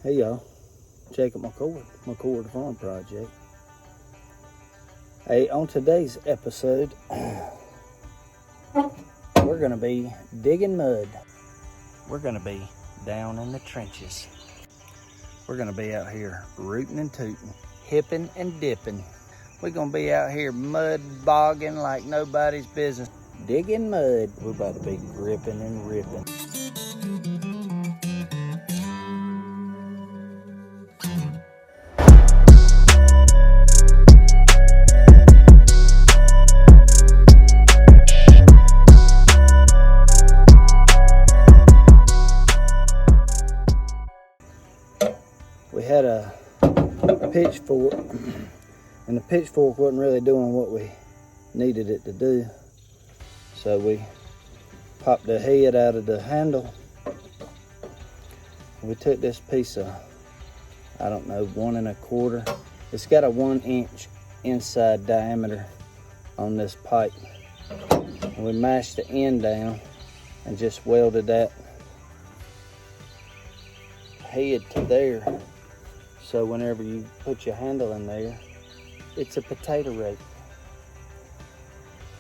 Hey y'all, check out McCord Farm Project. Hey, on today's episode, we're gonna be digging mud. We're gonna be down in the trenches. We're gonna be out here rooting and tooting, hipping and dipping. We're gonna be out here mud bogging like nobody's business. Digging mud. We're about to be gripping and ripping. We had a pitchfork, and the pitchfork wasn't really doing what we needed it to do. So we popped the head out of the handle. We took this piece of, I don't know, 1 1/4. It's got a 1 inch inside diameter on this pipe. And we mashed the end down and just welded that head to there. So whenever you put your handle in there, it's a potato rake.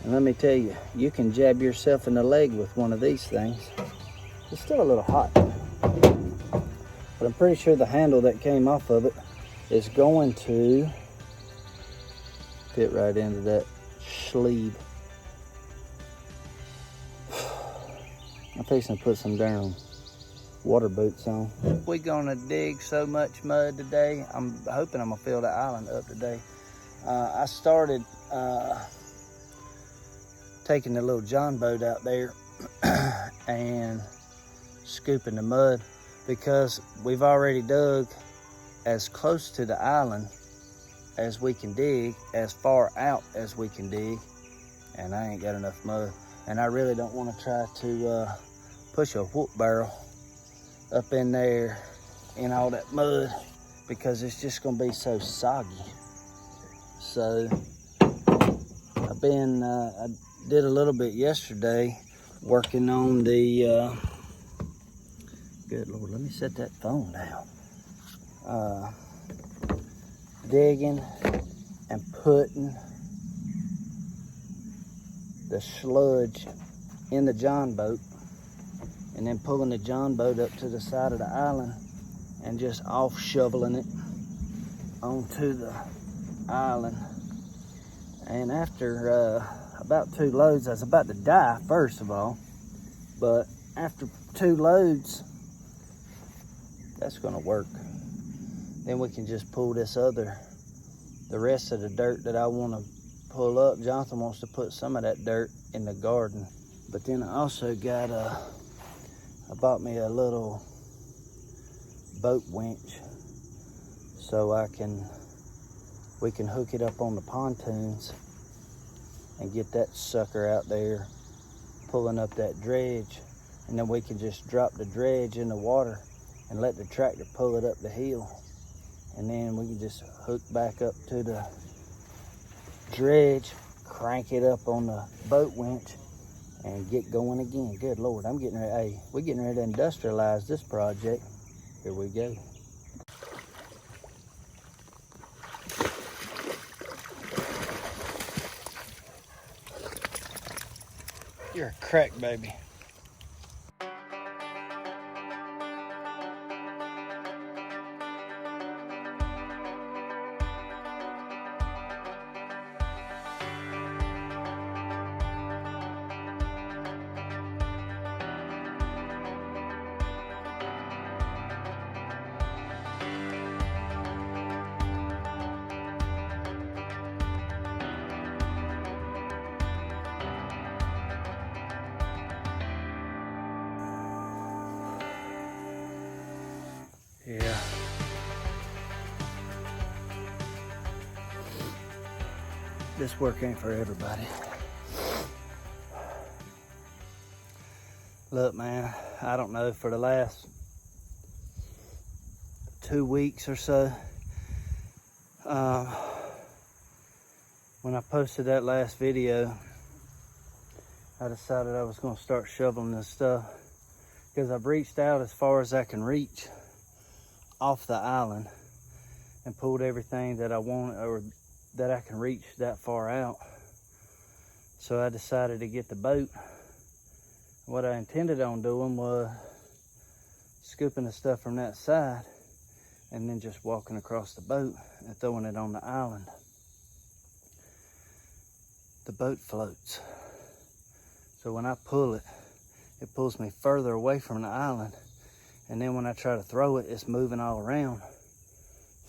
And let me tell you, you can jab yourself in the leg with one of these things. It's still a little hot, but I'm pretty sure the handle that came off of it is going to fit right into that sleeve. I'm fixing to put some darn water boots on. We're gonna dig so much mud today. I'm hoping I'm gonna fill the island up today. I started taking the little John boat out there and scooping the mud, because we've already dug as close to the island as we can dig, as far out as we can dig, and I ain't got enough mud. And I really don't want to try to push a whoop barrel up in there in all that mud, because it's just gonna be so soggy. So I did a little bit yesterday working on the good Lord, let me set that phone down. Digging and putting the sludge in the John boat, and then pulling the John boat up to the side of the island and just off shoveling it onto the island. And after about 2 loads, I was about to die first of all, but after 2 loads, that's gonna work. Then we can just pull the rest of the dirt that I wanna pull up. Jonathan wants to put some of that dirt in the garden. But then I also got I bought me a little boat winch so we can hook it up on the pontoons and get that sucker out there pulling up that dredge, and then we can just drop the dredge in the water and let the tractor pull it up the hill, and then we can just hook back up to the dredge, crank it up on the boat winch, and get going again. Good Lord, I'm getting ready. Hey, we're getting ready to industrialize this project. Here we go. You're a crack baby. Yeah. This work ain't for everybody. Look, man, I don't know, for the last 2 weeks or so, when I posted that last video, I decided I was going to start shoveling this stuff, because I've reached out as far as I can reach off the island and pulled everything that I wanted or that I can reach that far out. So I decided to get the boat. What I intended on doing was scooping the stuff from that side and then just walking across the boat and throwing it on the island. The boat floats. So when I pull it, it pulls me further away from the island. And then when I try to throw it, it's moving all around.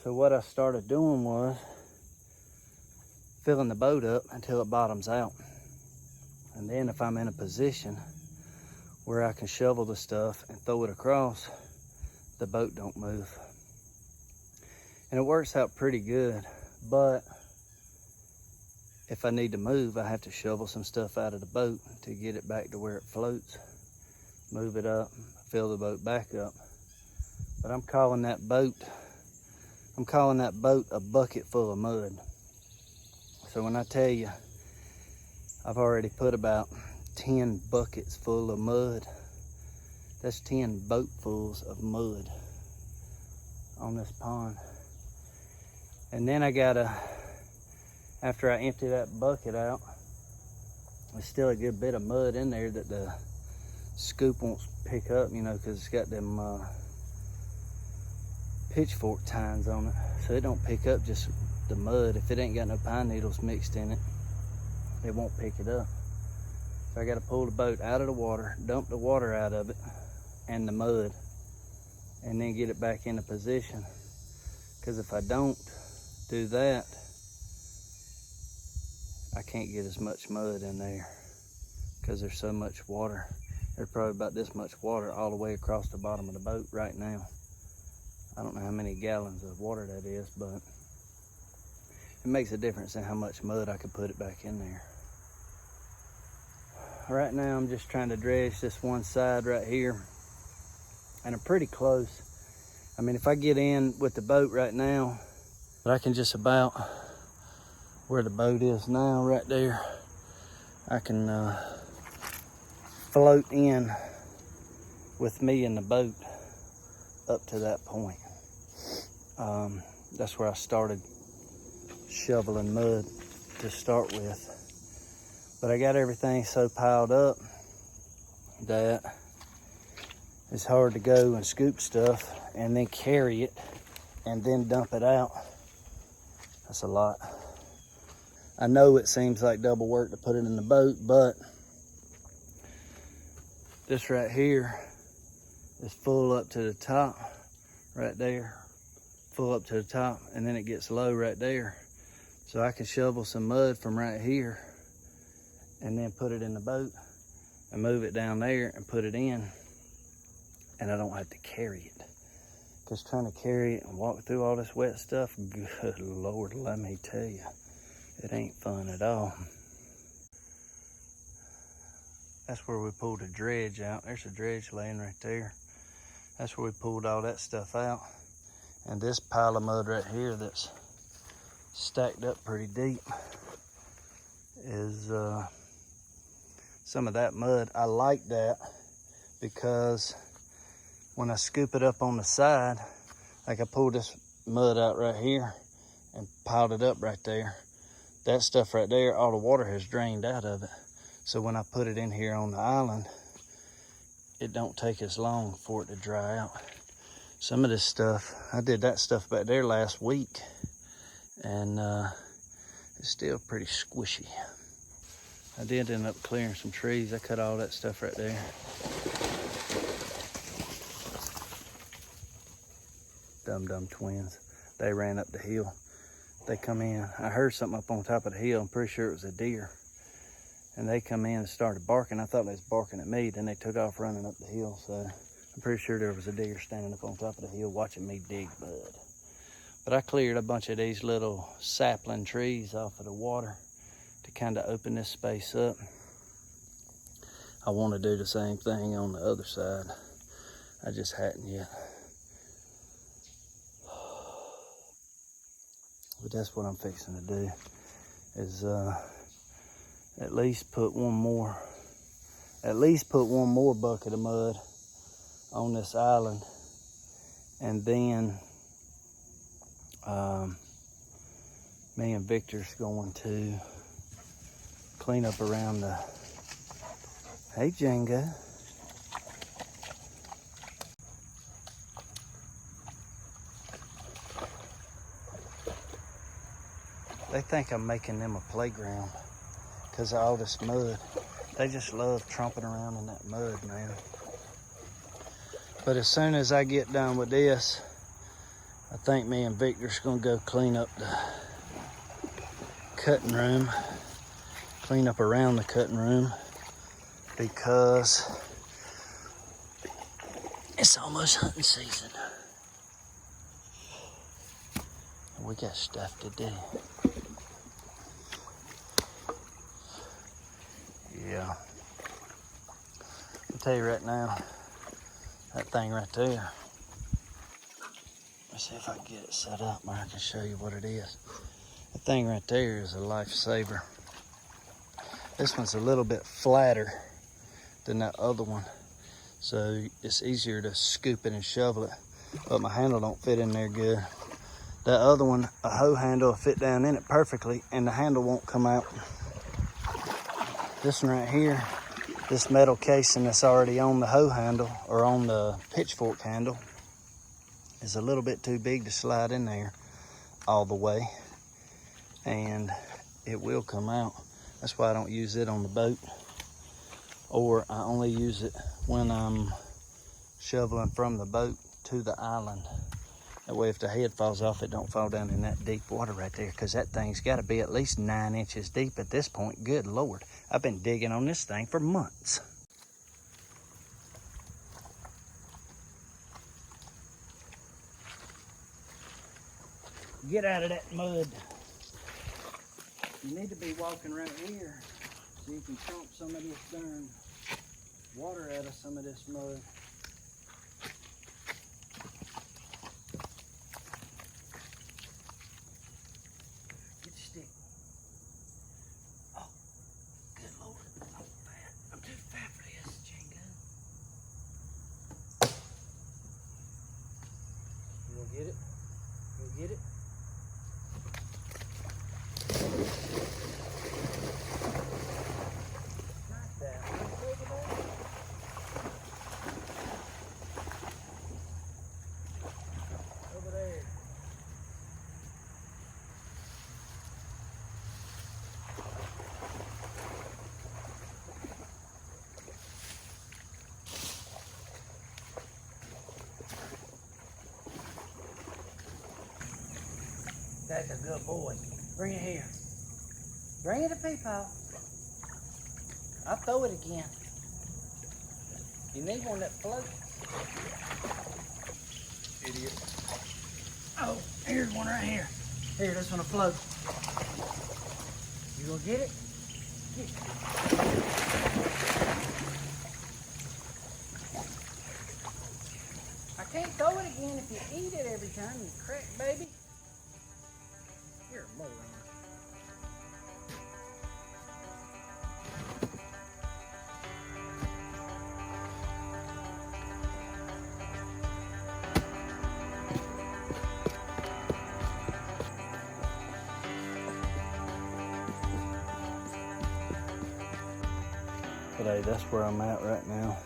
So what I started doing was filling the boat up until it bottoms out. And then if I'm in a position where I can shovel the stuff and throw it across, the boat don't move. And it works out pretty good, but if I need to move, I have to shovel some stuff out of the boat to get it back to where it floats, move it up, fill the boat back up. But I'm calling that boat a bucket full of mud. So when I tell you, I've already put about 10 buckets full of mud. That's 10 boatfuls of mud on this pond. And then I gotta, after I empty that bucket out, there's still a good bit of mud in there that the scoop won't pick up, you know, because it's got them pitchfork tines on it. So it don't pick up just the mud. If it ain't got no pine needles mixed in it, it won't pick it up. So I gotta pull the boat out of the water, dump the water out of it and the mud, and then get it back into position. Because if I don't do that, I can't get as much mud in there because there's so much water. There's probably about this much water all the way across the bottom of the boat right now. I don't know how many gallons of water that is, but it makes a difference in how much mud I could put it back in there. Right now I'm just trying to dredge this one side right here, and I'm pretty close. I mean, if I get in with the boat right now, I can just about, where the boat is now right there, I can float in with me in the boat up to that point. That's where I started shoveling mud to start with. But I got everything so piled up that it's hard to go and scoop stuff and then carry it and then dump it out. That's a lot. I know it seems like double work to put it in the boat, but this right here is full up to the top right there, full up to the top, and then it gets low right there. So I can shovel some mud from right here and then put it in the boat and move it down there and put it in, and I don't have to carry it. Because trying to carry it and walk through all this wet stuff, good Lord, let me tell you, it ain't fun at all. That's where we pulled a dredge out. There's a dredge laying right there. That's where we pulled all that stuff out. And this pile of mud right here that's stacked up pretty deep is some of that mud. I like that because when I scoop it up on the side, like I pulled this mud out right here and piled it up right there, that stuff right there, all the water has drained out of it. So when I put it in here on the island, it don't take as long for it to dry out. Some of this stuff, I did that stuff back there last week, and it's still pretty squishy. I did end up clearing some trees. I cut all that stuff right there. Dum-dum twins. They ran up the hill. They come in. I heard something up on top of the hill. I'm pretty sure it was a deer. And they come in and started barking. I thought they was barking at me. Then they took off running up the hill. So I'm pretty sure there was a deer standing up on top of the hill watching me dig mud. But I cleared a bunch of these little sapling trees off of the water to kind of open this space up. I want to do the same thing on the other side. I just hadn't yet. But that's what I'm fixing to do, is at least put one more bucket of mud on this island And then me and Victor's going to clean up around the, hey Django. They think I'm making them a playground because of all this mud. They just love tromping around in that mud, man. But as soon as I get done with this, I think me and Victor's gonna go clean up the cutting room, clean up around the cutting room, because it's almost hunting season. We got stuff to do. Yeah. I'll tell you right now, that thing right there. Let's see if I can get it set up where I can show you what it is. That thing right there is a lifesaver. This one's a little bit flatter than that other one, so it's easier to scoop it and shovel it, but my handle don't fit in there good. That other one, a hoe handle will fit down in it perfectly and the handle won't come out. This one right here, this metal casing that's already on the hoe handle or on the pitchfork handle is a little bit too big to slide in there all the way, and it will come out. That's why I don't use it on the boat, or I only use it when I'm shoveling from the boat to the island. That way if the head falls off, it don't fall down in that deep water right there, because that thing's got to be at least 9 inches deep at this point. Good Lord. I've been digging on this thing for months. Get out of that mud. You need to be walking right here so you can chomp some of this darn water out of some of this mud. Get your stick. Oh, good Lord. I'm fat. I'm too fat for this, Django. You gonna get it? You gonna get it? That's a good boy. Bring it here. Bring it to Peepaw. I'll throw it again. You need one that floats. Idiot. Oh, here's one right here. Here, this one will float. You gonna get it? Get it. I can't throw it again if you eat it every time, you crack baby. You're a moron. But hey, that's where I'm at right now.